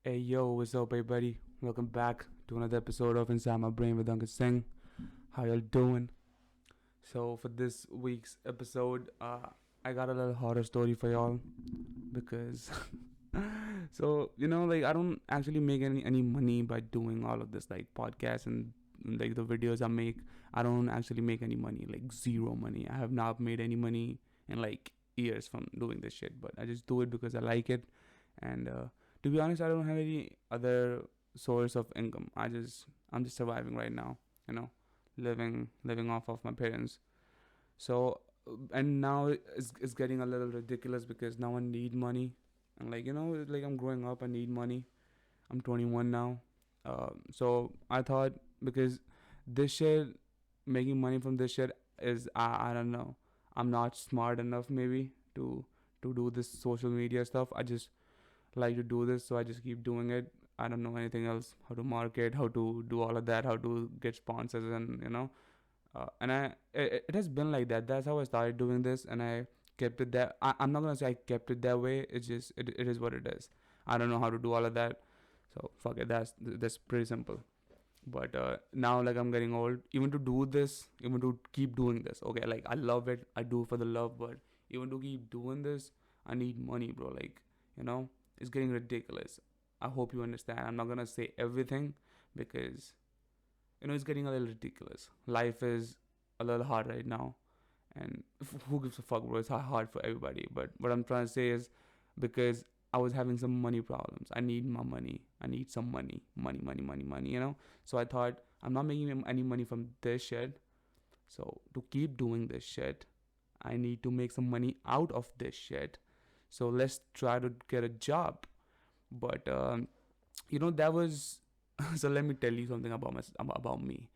Hey yo, what's up, everybody? Welcome back to another episode of Inside My Brain with Uncle Singh. How y'all doing? So for this week's episode, I got a little horror story for y'all because, I don't actually make any money by doing all of this like podcasts and like the videos I make. I don't actually make any money, like zero money. I have not made any money in like years from doing this shit, but I just do it because I like it and. To be honest, I don't have any other source of income. I'm just surviving right now, living off of my parents. So and now it's getting a little ridiculous because now I need money, and like I'm growing up, I need money. I'm 21 now, so I thought because this shit, making money from this shit is I don't know. I'm not smart enough maybe to do this social media stuff. I just like to do this, so I just keep doing it. I don't know anything else, how to market, how to do all of that, how to get sponsors, and and it has been like that. That's how I started doing this, and I kept it that. I'm not gonna say I kept it that way. It's just it is what it is. I don't know how to do all of that, so fuck it. That's pretty simple. But now, like, I'm getting old. Even to do this, even to keep doing this, okay, like I love it. I do it for the love, but even to keep doing this, I need money, bro. Like, it's getting ridiculous. I hope you understand. I'm not gonna say everything because it's getting a little ridiculous. Life is a little hard right now, and who gives a fuck, bro? It's hard for everybody. But what I'm trying to say is because I was having some money problems. I need my money. I need some money. So I thought I'm not making any money from this shit. So to keep doing this shit, I need to make some money out of this shit. So let's try to get a job. But that was so let me tell you something about me.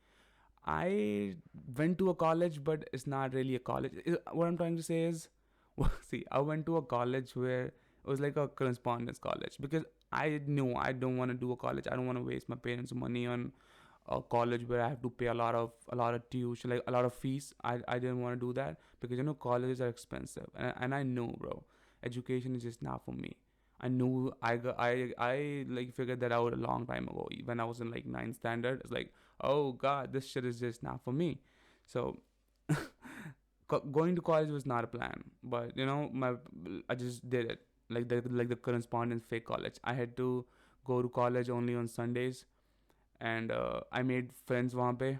I went to a college, but it's not really a college. What I'm trying to say is, well, see, I went to a college where it was like a correspondence college because I knew I don't want to do a college. I don't want to waste my parents' money on a college where I have to pay a lot of tuition, like a lot of fees. I didn't want to do that because colleges are expensive, and I know, bro, education is just not for me. I knew I like figured that out a long time ago when I was in like ninth standard. It's like, oh god, this shit is just not for me. So going to college was not a plan, but my I just did it like the correspondence fake college. I had to go to college only on Sundays, and I made friends wahan pe.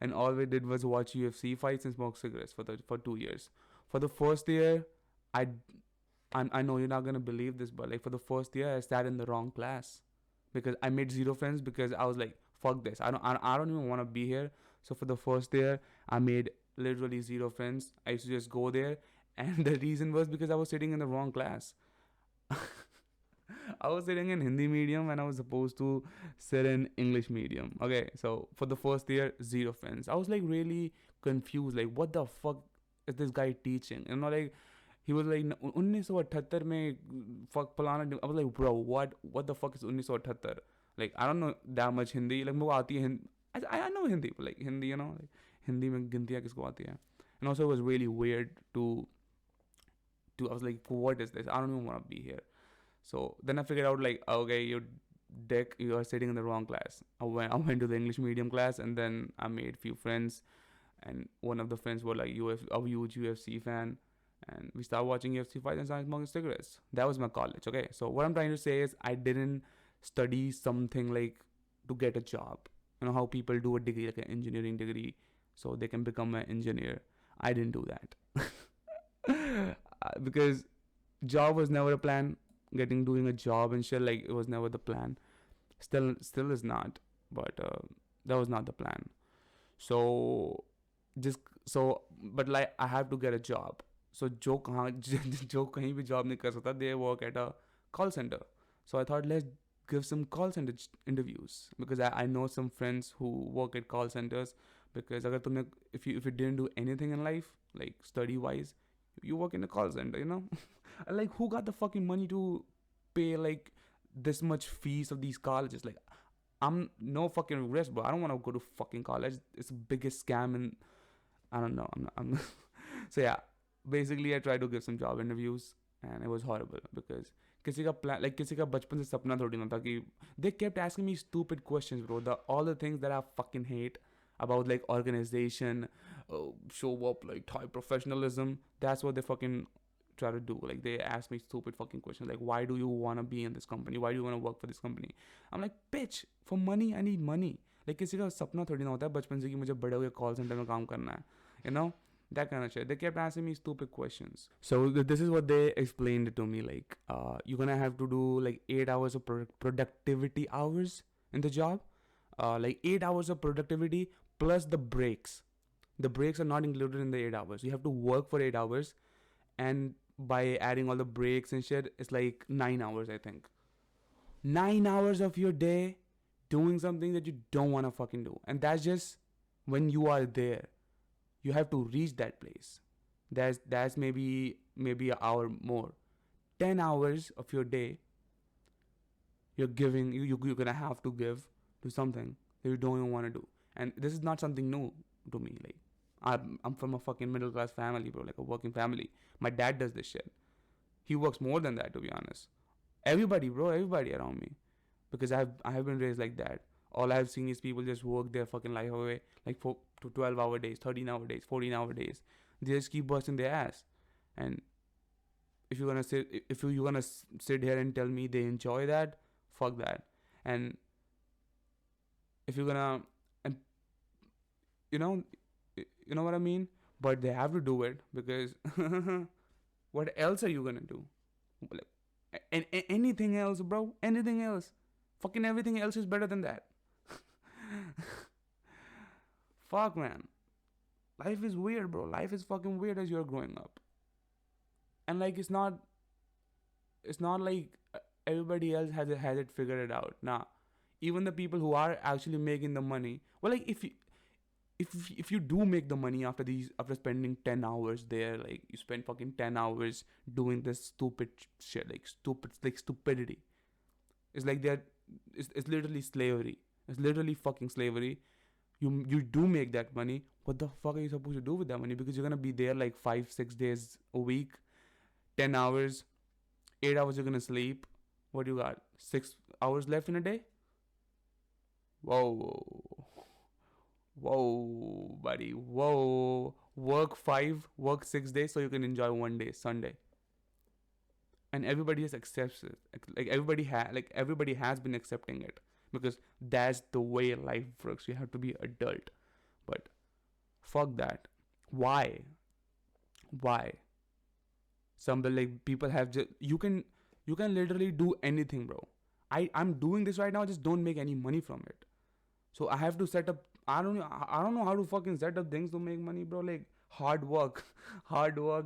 And all we did was watch UFC fights and smoke cigarettes for 2 years. For the first year, I I know you're not gonna believe this, but like for the first year, I sat in the wrong class because I made zero friends because I was like, fuck this. I don't even want to be here. So for the first year, I made literally zero friends. I used to just go there, and the reason was because I was sitting in the wrong class. I was sitting in Hindi medium and I was supposed to sit in English medium. Okay, so for the first year, zero friends. I was like really confused. Like, what the fuck is this guy teaching? Like he was like 1978 में fuck फलाना. I was like, bro, what the fuck is 1978? Like, I don't know that much Hindi. Like, मुझे आती है Hindi. I know Hindi, but like Hindi, like Hindi में गिनतियाँ किसको आती है? And also it was really weird to I was like, what is this? I don't even want to be here. So then I figured out like, okay, you dick, you are sitting in the wrong class. I went to the English medium class, and then I made few friends, and one of the friends were like a huge UFC fan, and we started watching UFC fights and started smoking cigarettes. That was my college. Okay, so what I'm trying to say is I didn't study something like to get a job. You know how people do a degree like an engineering degree so they can become an engineer. I didn't do that because job was never a plan. Doing a job and shit, like, it was never the plan. Still is not, but that was not the plan. So but like I have to get a job. So जो कहाँ जो कहीं भी job नहीं कर सकता, they work at a call center. So I thought, let's give some call center interviews because I know some friends who work at call centers. Because अगर तुमने if you didn't do anything in life like study wise, you work in a call center. Like, who got the fucking money to pay like this much fees of these colleges? Like, I'm no fucking risk, bro. I don't want to go to fucking college. It's the biggest scam, and I don't know. I'm so yeah. Basically, I tried to give some job interviews, and it was horrible because किसी का plan like किसी का बचपन से सपना थोड़ी ना था कि they kept asking me stupid questions, bro. All the things that I fucking hate about like organization, show up like high professionalism. That's what they fucking try to do. Like they ask me stupid fucking questions like, why do you want to be in this company? Why do you want to work for this company? I'm like, bitch, for money I need money. Like किसी का सपना थोड़ी ना होता है बचपन से कि मुझे बड़े होकर कॉल सेंटर में काम करना है, you know, that kind of shit. They kept asking me stupid questions. So this is what they explained to me, like you're gonna have to do like 8 hours of productivity hours in the job, like 8 hours of productivity plus the breaks. The breaks are not included in the 8 hours. You have to work for 8 hours, and by adding all the breaks and shit, it's like 9 hours, I think. 9 hours of your day doing something that you don't want to fucking do. And that's just when you are there. You have to reach that place. That's maybe an hour more. 10 hours of your day you're giving, you're gonna have to give to something that you don't even want to do. And this is not something new to me. Like I'm from a fucking middle class family, bro, like a working family. My dad does this shit. He works more than that, to be honest. Everybody, bro, everybody around me, because I have been raised like that. All I've seen is people just work their fucking life away, like for 12-hour days, 13-hour days, 14-hour days. They just keep busting their ass. And if you're gonna sit here and tell me they enjoy that, fuck that. And if you're gonna, and you know what I mean. But they have to do it because what else are you gonna do? Like, anything else, bro? Anything else? Fucking everything else is better than that. Fuck, man. Life is weird, bro. Life is fucking weird as you're growing up. And like it's not like everybody else has it figured out. Nah. Even the people who are actually making the money, well, like if you do make the money after spending 10 hours there, like you spend fucking 10 hours doing this stupid shit, like stupidity. It's like it's literally slavery. It's literally fucking slavery. You do make that money. What the fuck are you supposed to do with that money? Because you're gonna be there like 5-6 days a week, 10 hours, 8 hours you're gonna sleep. What do you got? 6 hours left in a day? Whoa, buddy. Whoa. Work 5, work 6 days so you can enjoy one day, Sunday. And everybody just accepts it. Like everybody has been accepting it because that's the way life works. You have to be adult. But fuck that. Why? Somebody like people have just you can literally do anything, bro. I'm doing this right now. Just don't make any money from it. So I have to set up. I don't know how to fucking set up things to make money, bro. Like hard work,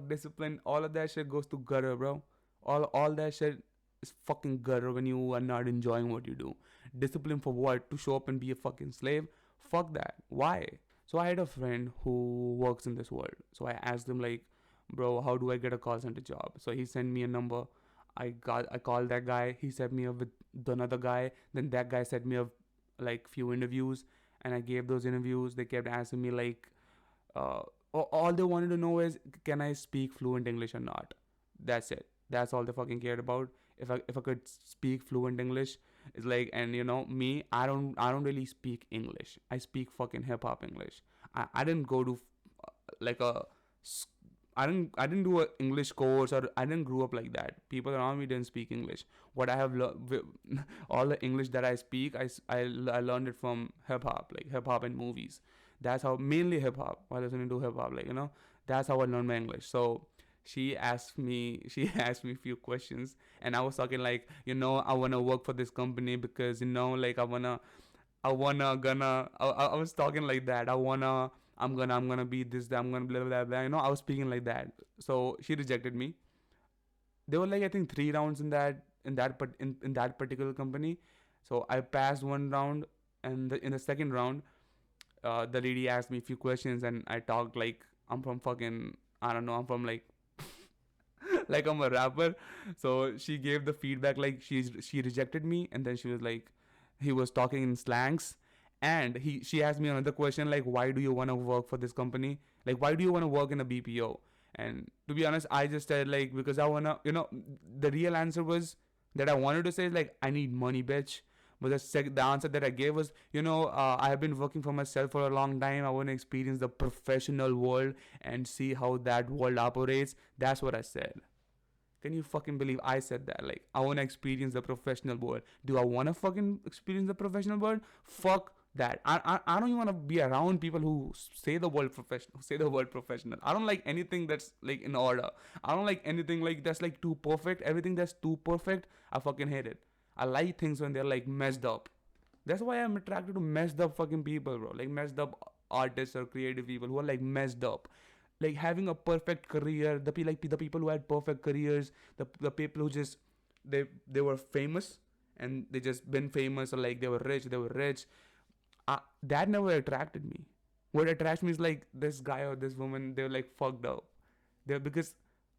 discipline. All of that shit goes to gutter, bro. All that shit is fucking gutter when you are not enjoying what you do. Discipline for what? To show up and be a fucking slave? Fuck that. Why? So I had a friend who works in this world. So I asked him like, bro, how do I get a call center job? So he sent me a number. I called that guy. He set me up with another guy. Then that guy set me up like few interviews, and I gave those interviews. They kept asking me like, all they wanted to know is, can I speak fluent English or not? That's it. That's all they fucking cared about. If I could speak fluent English, it's like, and you know me, I don't really speak English. I speak fucking hip hop English. I didn't go to like I didn't do an English course, or I didn't grow up like that. People around me didn't speak English. What I have all the English that I speak, I learned it from hip hop, like hip hop and movies. That's how, mainly hip hop. While listening to hip hop, like, you know, that's how I learned my English. So she asked me a few questions, and I was talking like, you know, I wanna work for this company because, you know, like I was talking like that. I'm gonna be this, I'm gonna blah blah blah. You know, I was speaking like that. So she rejected me. There were like, I think 3 rounds in that particular company. So I passed one round, and in the second round, the lady asked me a few questions, and I talked like I'm from fucking, I don't know, I'm from like like I'm a rapper. So she gave the feedback like she rejected me, and then she was like, he was talking in slangs, and she asked me another question like, why do you want to work for this company? Like, why do you want to work in a BPO? And to be honest, I just said like, because I wanna, you know, the real answer was that I wanted to say is like, I need money, bitch. But the answer that I gave was, I have been working for myself for a long time. I want to experience the professional world and see how that world operates. That's what I said. Can you fucking believe I said that? Like, I want to experience the professional world. Do I want to fucking experience the professional world? Fuck that. I don't even want to be around people who say the word professional. Say the word professional. I don't like anything that's like in order. I don't like anything like that's like too perfect. Everything that's too perfect, I fucking hate it. I like things when they're like messed up. That's why I'm attracted to messed up fucking people, bro. Like messed up artists or creative people who are like messed up, like having a perfect career. The people who had perfect careers, the people who just they were famous and they just been famous, or like they were rich. That never attracted me. What attracts me is like this guy or this woman. They're like fucked up. They're because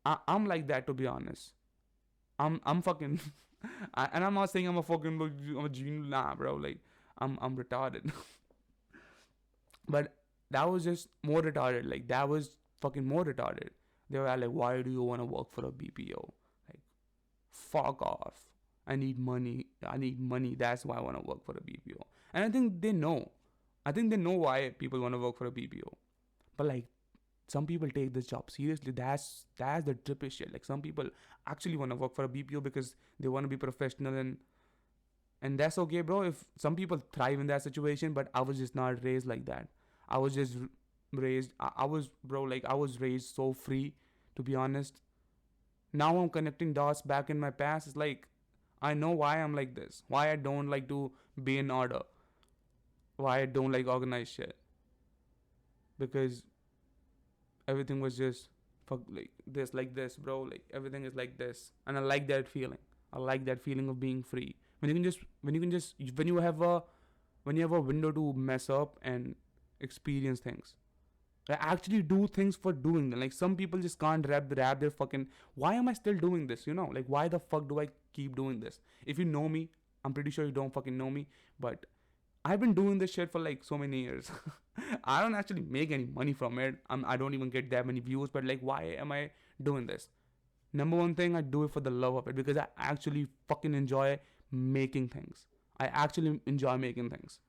I'm like that, to be honest. I'm fucking and I'm not saying I'm a genius, nah, bro. Like I'm retarded. But that was just more retarded. Like that was fucking more retarded. They were like, why do you want to work for a BPO? Like, fuck off. I need money. I need money. That's why I want to work for a BPO. And I think they know. I think they know why people want to work for a BPO. But like, some people take this job seriously. That's the trippy shit. Like some people actually want to work for a BPO because they want to be professional, and that's okay, bro. If some people thrive in that situation, but I was just not raised like that. I was just raised. I was, bro. Like I was raised so free, to be honest. Now I'm connecting dots back in my past. It's like I know why I'm like this. Why I don't like to be in order. Why I don't like organized shit. Because everything was just fuck like this, bro. Like everything is like this, and I like that feeling. I like that feeling of being free. When you have a window to mess up and experience things. I actually do things for doing them. Like some people just can't wrap their fucking. Why am I still doing this? Like why the fuck do I keep doing this? If you know me, I'm pretty sure you don't fucking know me, but I've been doing this shit for like so many years. I don't actually make any money from it. I don't even get that many views, but like, why am I doing this? Number one thing, I do it for the love of it because I actually fucking enjoy making things. I actually enjoy making things.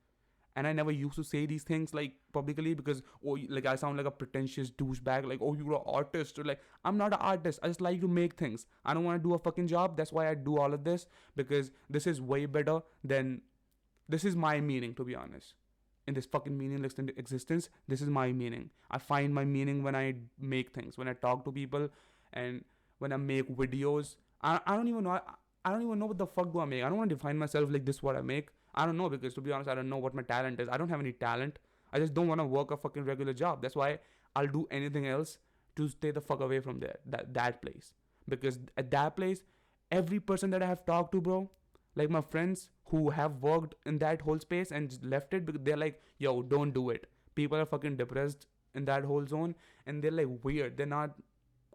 And I never used to say these things like publicly because, like I sound like a pretentious douchebag. Like, oh, you're an artist. Or like, I'm not an artist. I just like to make things. I don't want to do a fucking job. That's why I do all of this, because this is way better than. This is my meaning, to be honest. In this fucking meaningless existence, this is my meaning. I find my meaning when I make things, when I talk to people, and when I make videos. I don't even know. I don't even know what the fuck do I make. I don't want to define myself like this what I make. I don't know, because to be honest, I don't know what my talent is. I don't have any talent. I just don't want to work a fucking regular job. That's why I'll do anything else to stay the fuck away from that place. Because at that place, every person that I have talked to, bro, like my friends who have worked in that whole space and just left it because they're like, yo, don't do it. People are fucking depressed in that whole zone, and they're like weird. They're not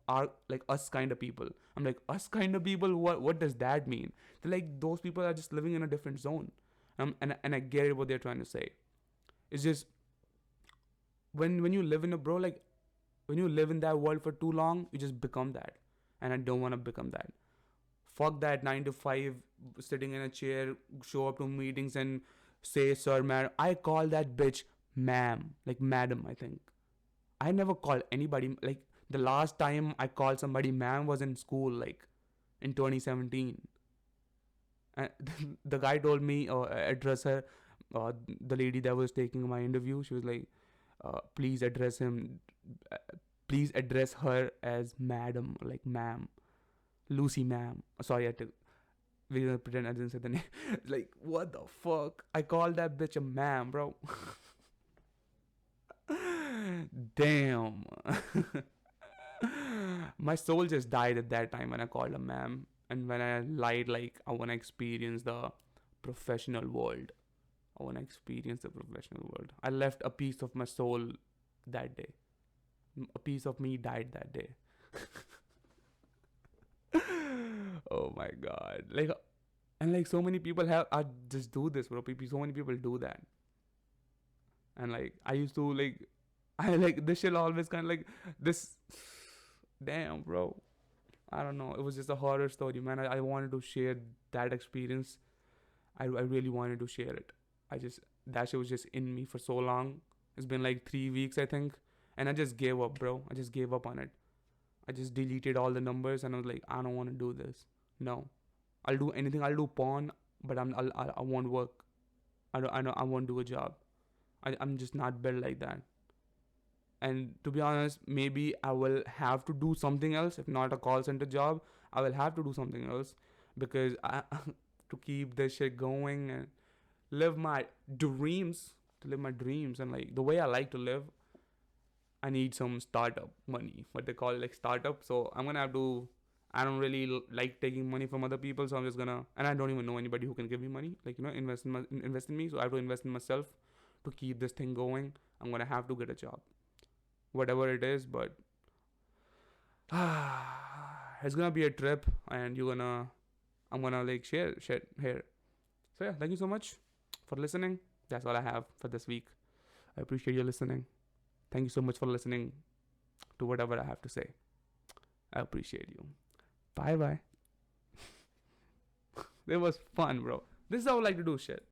are like us kind of people. I'm like, us kind of people? What does that mean? They're like, those people are just living in a different zone. And I get it what they're trying to say. It's just when you live in a bro, like when you live in that world for too long, you just become that. And I don't want to become that. Fuck that 9 to 5 sitting in a chair, show up to meetings and say sir, madam. I call that bitch ma'am, like madam, I think. I never called anybody, like the last time I called somebody ma'am was in school, like in 2017. And the guy told me, address her, the lady that was taking my interview. She was like, please address him, uh, please address her as madam, like ma'am. Lucy ma'am. Sorry, we're gonna pretend I didn't say the name. Like, what the fuck? I called that bitch a ma'am, bro. Damn. My soul just died at that time when I called her ma'am. And when I lied, like, I wanna experience the professional world. I wanna experience the professional world. I left a piece of my soul that day. A piece of me died that day. Oh my god. Like, and like so many people I just do this, bro. So many people do that. And like I used to like I like this shit always kind of like this. Damn, bro. I don't know. It was just a horror story, man. I wanted to share that experience. I really wanted to share it. That shit was just in me for so long. It's been like 3 weeks, I think. And I just gave up, bro. I just gave up on it. I just deleted all the numbers and I was like, I don't want to do this. No. I'll do anything. I'll do porn, but I won't work. I won't do a job. I'm just not built like that. And to be honest, maybe I will have to do something else. If not a call center job, I will have to do something else because to keep this shit going and live my dreams, to live my dreams and like the way I like to live, I need some startup money, what they call it, like startup. So I'm gonna have to. I don't really like taking money from other people, so I'm just gonna. And I don't even know anybody who can give me money, like invest in me. So I have to invest in myself to keep this thing going. I'm gonna have to get a job, whatever it is. But it's gonna be a trip, and I'm gonna like share shit here. So yeah, thank you so much for listening. That's all I have for this week. I appreciate you listening. Thank you so much for listening to whatever I have to say. I appreciate you. Bye bye. It was fun, bro. This is how I like to do shit.